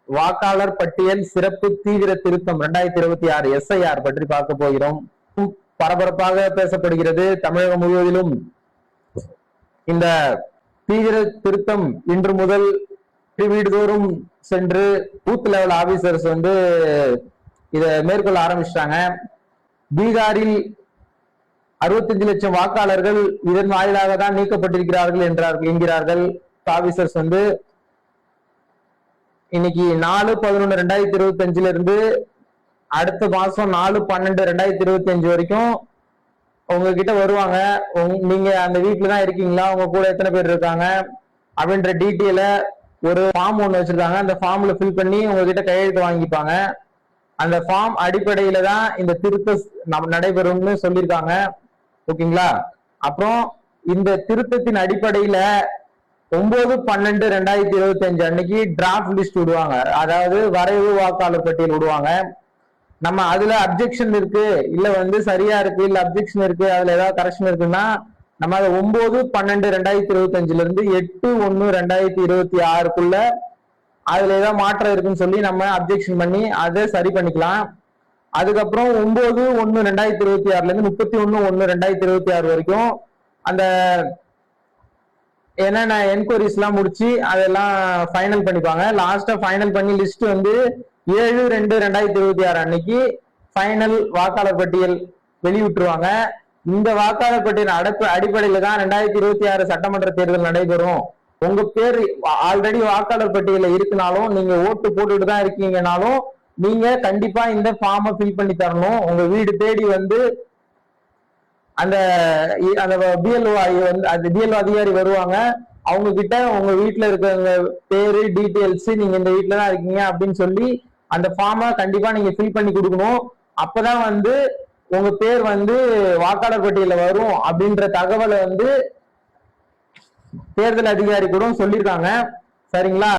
வாக்காளர் பட்டியல் சிறப்பு தீவிர திருத்தம் 2026 எஸ்ஐஆர் பற்றி பார்க்க போகிறோம். பரபரப்பாக பேசப்படுகிறது தமிழகம் முழுவதிலும். இந்த தீவிர திருத்தம் இன்று முதல் வீடுதோறும் சென்று பூத் லெவல் ஆபீசர்ஸ் இதை மேற்கொள்ள ஆரம்பிச்சிட்டாங்க. பீகாரில் 65 லட்சம் வாக்காளர்கள் இதன் வாயிலாக தான் நீக்கப்பட்டிருக்கிறார்கள் என்கிறார்கள் ஆபீசர்ஸ். இன்னைக்கு 4/11/2025 இருந்து அடுத்த மாசம் 4/12/2025 வரைக்கும் உங்ககிட்ட வருவாங்க. நீங்க அந்த வீட்டுல தான் இருக்கீங்களா, உங்க கூட எத்தனை பேர் இருக்காங்க அப்படின்ற டீட்டெயில ஒரு ஃபார்ம் ஒண்ணு வச்சிருக்காங்க. அந்த ஃபார்ம்ல ஃபில் பண்ணி உங்ககிட்ட கையெழுத்து வாங்கிப்பாங்க. அந்த ஃபார்ம் அடிப்படையில தான் இந்த திருத்தம் நடைபெறும்னு சொல்லியிருக்காங்க. ஓகேங்களா? அப்புறம் இந்த திருத்தத்தின் அடிப்படையில 9/12/2025 அன்னைக்கு டிராஃப்ட் லிஸ்ட் விடுவாங்க. அதாவது வரைவு வாக்காளர் பட்டியல் விடுவாங்க. நம்ம அதுல அப்ஜெக்ஷன் இருக்கு, இல்ல சரியா இருக்கு, இல்ல அப்ஜெக்ஷன் இருக்கு, அதுல ஏதாவது கரெக்ஷன் இருக்குன்னா நம்ம அதை 9/12/2025 இருந்து 8/1/2026 அதுல ஏதாவது மாற்றம் இருக்குன்னு சொல்லி நம்ம அப்ஜெக்ஷன் பண்ணி அதை சரி பண்ணிக்கலாம். அதுக்கப்புறம் 9/1/2026 இருந்து 31/1/2026 வரைக்கும் அந்த என்னென்ன என்கொயரிஸ் எல்லாம் முடிச்சு அதெல்லாம் ஃபைனல் பண்ணிப்பாங்க. லாஸ்டா ஃபைனல் பண்ணி லிஸ்ட் 7/2/2026 அன்னைக்கு ஃபைனல் வாக்காளர் பட்டியல் வெளியிட்டுருவாங்க. இந்த வாக்காளர் பட்டியல் அடிப்படையில தான் 2026 சட்டமன்ற தேர்தல் நடைபெறும். உங்க பேர் ஆல்ரெடி வாக்காளர் பட்டியல இருக்குனாலும், நீங்க ஓட்டு போட்டுட்டு தான் இருக்கீங்கனாலும் நீங்க கண்டிப்பா இந்த ஃபார்மை ஃபில் பண்ணி தரணும். உங்க வீடு தேடி அந்த பிஎல்ஓ அதிகாரி வருவாங்க. அவங்க கிட்ட உங்க வீட்டுல இருக்கிற பேரு டீட்டெயில்ஸ், நீங்க இந்த வீட்டுல தான் இருக்கீங்க அப்படின்னு சொல்லி அந்த ஃபார்மை கண்டிப்பா நீங்க ஃபில் பண்ணி கொடுக்கணும். அப்பதான் உங்க பேர் வாக்காளர் பட்டியல வரும் அப்படின்ற தகவலை தேர்தல் அதிகாரி கூட சொல்லியிருக்காங்க. சரிங்களா?